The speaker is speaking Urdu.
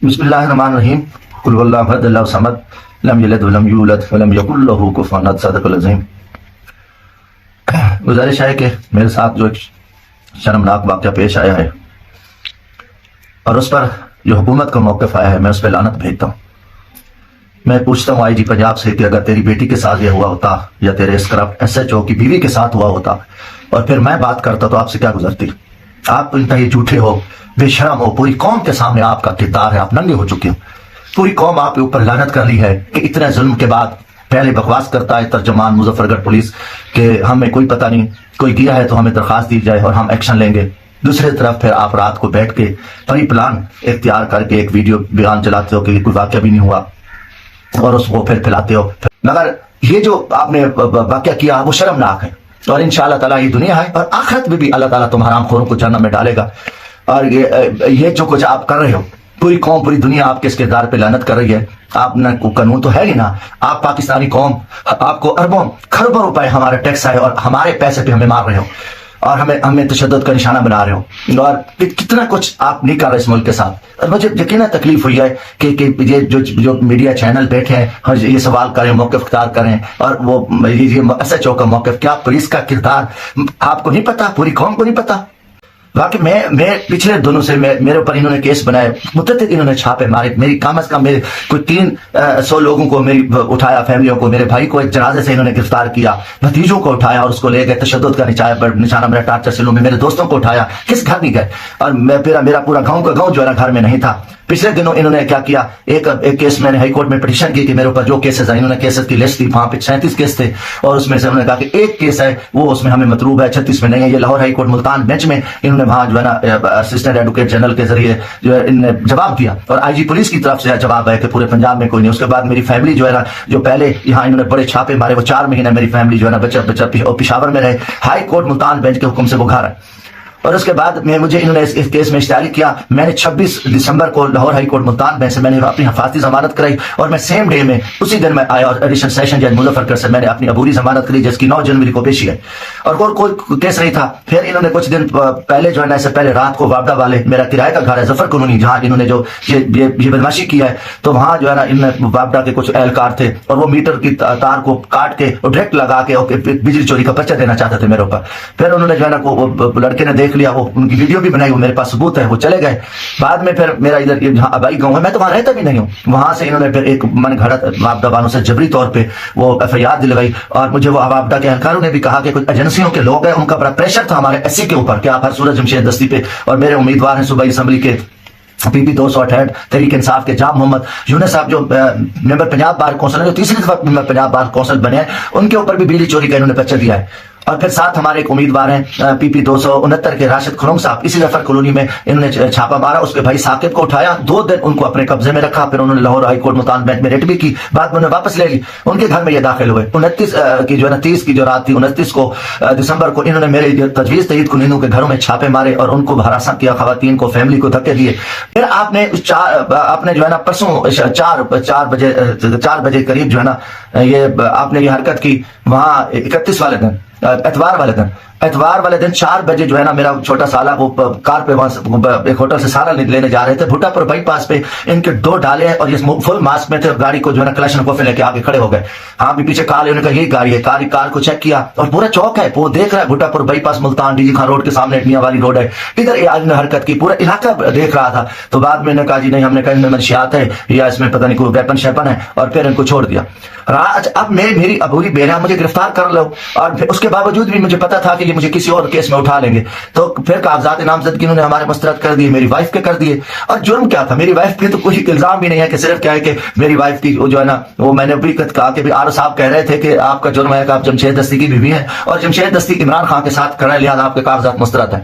بسم اللہ الرحمن الرحیم قل واللہ احد اللہ صمد لم یلد ولم یولد ولم یکن لہ کفوا احد صدق العظیم۔ گزارش ہے کہ میرے ساتھ جو ایک شرمناک واقعہ پیش آیا ہے اور اس پر جو حکومت کا موقف آیا ہے میں اس پہ لعنت بھیجتا ہوں۔ میں پوچھتا ہوں آئی جی پنجاب سے کہ اگر تیری بیٹی کے ساتھ یہ ہوا ہوتا یا تیرے اس کرپٹ ایس ایچ او کی بیوی کے ساتھ ہوا ہوتا اور پھر میں بات کرتا تو آپ سے کیا گزرتی؟ آپ تو انتہائی جھوٹے ہو، بے شرم ہو، پوری قوم کے سامنے آپ کا کردار ہے، آپ ننگے ہو چکے ہو، پوری قوم آپ کے اوپر لعنت کر لی ہے کہ اتنے ظلم کے بعد پہلے بکواس کرتا ہے ترجمان مظفر گڑھ پولیس کہ ہمیں کوئی پتہ نہیں، کوئی گیا ہے تو ہمیں درخواست دی جائے اور ہم ایکشن لیں گے۔ دوسری طرف پھر آپ رات کو بیٹھ کے پری پلان اختیار کر کے ایک ویڈیو بیان چلاتے ہو کہ کوئی واقعہ بھی نہیں ہوا اور اس کو پھر پھیلاتے ہو۔ مگر یہ جو آپ نے واقعہ کیا وہ شرمناک ہے اور انشاءاللہ تعالیٰ یہ دنیا ہے اور آخرت میں بھی اللہ تعالیٰ تم حرام خوروں کو جہنم میں ڈالے گا۔ اور یہ جو کچھ آپ کر رہے ہو، پوری قوم پوری دنیا آپ کے اس کردار پہ لعنت کر رہی ہے۔ آپ نے کو قانون تو ہے ہی نا، آپ پاکستانی قوم، آپ کو اربوں خربوں روپے ہمارا ٹیکس آئے اور ہمارے پیسے پہ ہمیں مار رہے ہو اور ہمیں تشدد کا نشانہ بنا رہے ہو اور کتنا کچھ آپ نہیں کر رہے اس ملک کے ساتھ۔ اور مجھے یقینا تکلیف ہوئی ہے کہ یہ جو میڈیا چینل بیٹھے ہیں اور یہ سوال کریں، موقف اختیار کریں، اور وہ ایس ایچ او کا موقف کیا، پولیس کا کردار آپ کو نہیں پتا، پوری قوم کو نہیں پتا۔ واقعی میں پچھلے دنوں سے میرے اوپر انہوں نے کیس بنائے، متعدد انہوں نے چھاپے مارے، میری کم از کم میرے کوئی 300 لوگوں کو میری اٹھایا، فیملیوں کو، میرے بھائی کو ایک جنازے سے انہوں نے گرفتار کیا، بھتیجوں کو اٹھایا اور اس کو لے گئے، تشدد کا نشانہ میرا ٹارچر سیلوں میں، میرے دوستوں کو اٹھایا، کس گھر نہیں گئے، اور میرا پورا گاؤں کا گاؤں جو ہے نا گھر میں نہیں تھا۔ پچھلے دنوں انہوں نے کیا کیا، ایک کیس میں نے ہائی کورٹ میں پٹیشن کی کہ میرے اوپر جو کیسز ہیں، انہوں نے کیسز کی لسٹ دی، وہاں پہ 37 کیس تھے اور اس میں سے انہوں نے کہا کہ ایک کیس ہے وہ اس میں ہمیں مطلوب ہے، 36 میں نہیں ہے۔ یہ Lahore high court Multan bench میں انہوں نے وہاں جو ہے نا اسسٹنٹ ایڈوکیٹ جنرل کے ذریعے جو ہے ان نے جواب دیا اور آئی جی پولیس کی طرف سے جواب ہے کہ پورے پنجاب میں کوئی نہیں۔ اس کے بعد میری فیملی جو ہے نا، جو پہلے یہاں انہوں نے بڑے چھاپے مارے، وہ 4 مہینے میری فیملی جو ہے نا بچہ پشاور میں رہے، ہائی کورٹ ملتان بینچ کے حکم سے وہ گھر ہے۔ اور اس کے بعد مجھے انہوں نے اس کیس میں اشتہاری کیا، میں نے 26 دسمبر کو Lahore high court Multan bench سے میں نے اپنی حفاظتی ضمانت کرائی اور میں سیم ڈے میں اسی دن میں آیا اور ایڈیشنل سیشن جج مظفر گڑھ سے میں نے اپنی عبوری ضمانت کری جس کی 9 جنوری کو پیشی ہے اور کوئی کیس نہیں تھا۔ پھر انہوں نے کچھ دن پہلے جو ہے نا، اس سے پہلے رات کو وابڈا والے، میرا کرایہ کا گھر ہے ظفر کالونی، جہاں انہوں نے جو یہ بدماشی کیا ہے، تو وہاں جو ہے نا ان میں وابڈا کے کچھ اہلکار تھے اور وہ میٹر کی تار کو کاٹ کے اور ڈائریکٹ لگا کے بجلی چوری کا پرچہ دینا چاہتے تھے میرے اوپر۔ پھر انہوں نے جو ہے نا لڑکے نے دیکھ لیا، وہ ان کی ویڈیو بھی بنائی، وہ میرے پاس ثبوت ہے، وہ چلے گئے۔ بعد میں پھر میرا ادھر جہاں آبائی گاؤں ہے، میں تو وہاں رہتا بھی نہیں ہوں، وہاں سے انہوں نے پھر ایک من گھڑت وابڈا والوں سے جبری طور پہ وہ ایف آئی آر دلوائی اور مجھے وہ وابڈا کے اہلکاروں نے بھی کہا کہ کچھ ایجنسیوں کے لوگ ہیں، ان کا بڑا پریشر تھا ہمارے ایس سی کے اوپر کہ آپ ہر صورت جمشید دستی پہ، اور میرے امیدوار ہیں صوبائی اسمبلی کے پی پی 268 تحریک انصاف کے جام محمد یونس صاحب جو ممبر پنجاب بار کونسل ہے، جو تیسری دفعہ ممبر پنجاب بار کونسل بنے ہیں، ان کے اوپر بھی بجلی چوری کا انہوں نے پرچہ دیا ہے۔ اور پھر ساتھ ہمارے ایک امیدوار ہیں پی پی 269 کے راشد خرم صاحب، اسی ظفر کالونی میں انہوں نے چھاپا مارا، اس کے بھائی ثاقب کو اٹھایا، 2 دن ان کو اپنے قبضے میں رکھا، پھر انہوں نے Lahore high court Multan bench میں ریٹ بھی کی، بعد میں انہوں نے واپس لے لی، ان کے گھر میں یہ داخل ہوئے۔ 29 کی جو ہے نا 30 کی جو رات تھی، 29 کو دسمبر کو انہوں نے میرے تجویز تحید کنندوں کے گھروں میں چھاپے مارے اور ان کو ہراساں کیا، خواتین کو، فیملی کو دھکے دیے۔ پھر آپ نے جو ہے نا پرسوں 4 بجے قریب جو ہے نا یہ آپ نے یہ حرکت کی وہاں 31 والے دن، اتوار والے دن 4 بجے جو ہے نا میرا چھوٹا سالہ وہ کار پہ وہاں ایک ہوٹل سے سالہ لینے جا رہے تھے، بھٹا پر بائی پاس پہ ان کے 2 ڈالے ہیں اور یہ فل ماسک میں تھے، گاڑی کو جو ہے نا کلاشنکوف لے کے آگے کھڑے ہو گئے۔ ہاں بھی پیچھے کار انہوں نے کہا یہی گاڑی ہے، کار کو چیک کیا اور پورا چوک ہے، وہ دیکھ رہا ہے بھٹا پر bypass Multan D G Khan road کے سامنے میاں والی روڈ ہے، ادھر یہ آج نے حرکت کی، پورا علاقہ دیکھ رہا تھا۔ تو بعد میں نے کہا جی نہیں، ہم نے کہا ان میں منشیات ہے یا اس میں پتہ نہیں کوئی ویپن شیپن ہے، اور پھر ان کو چھوڑ دیا۔ اب میری عبوری بیرا مجھے گرفتار کر لو، اور پھر اس کے باوجود بھی مجھے پتا تھا کہ یہ مجھے کسی اور کیس میں اٹھا لیں گے، تو پھر کاغذات نامزدگی انہوں نے ہمارے مسترد کر دیے، میری وائف کے کر دیے۔ اور جرم کیا تھا؟ میری وائف پہ تو کوئی الزام بھی نہیں ہے، کہ صرف کیا ہے کہ میری وائف کی جو ہے نا وہ میں نے بھی کہا کہ آر صاحب کہہ رہے تھے کہ آپ کا جرم ہے کہ آپ جمشید دستی کی بیوی ہیں اور جمشید دستی عمران خان کے ساتھ کر رہے ہیں، لہٰذا آپ کے کاغذات مسترد ہیں۔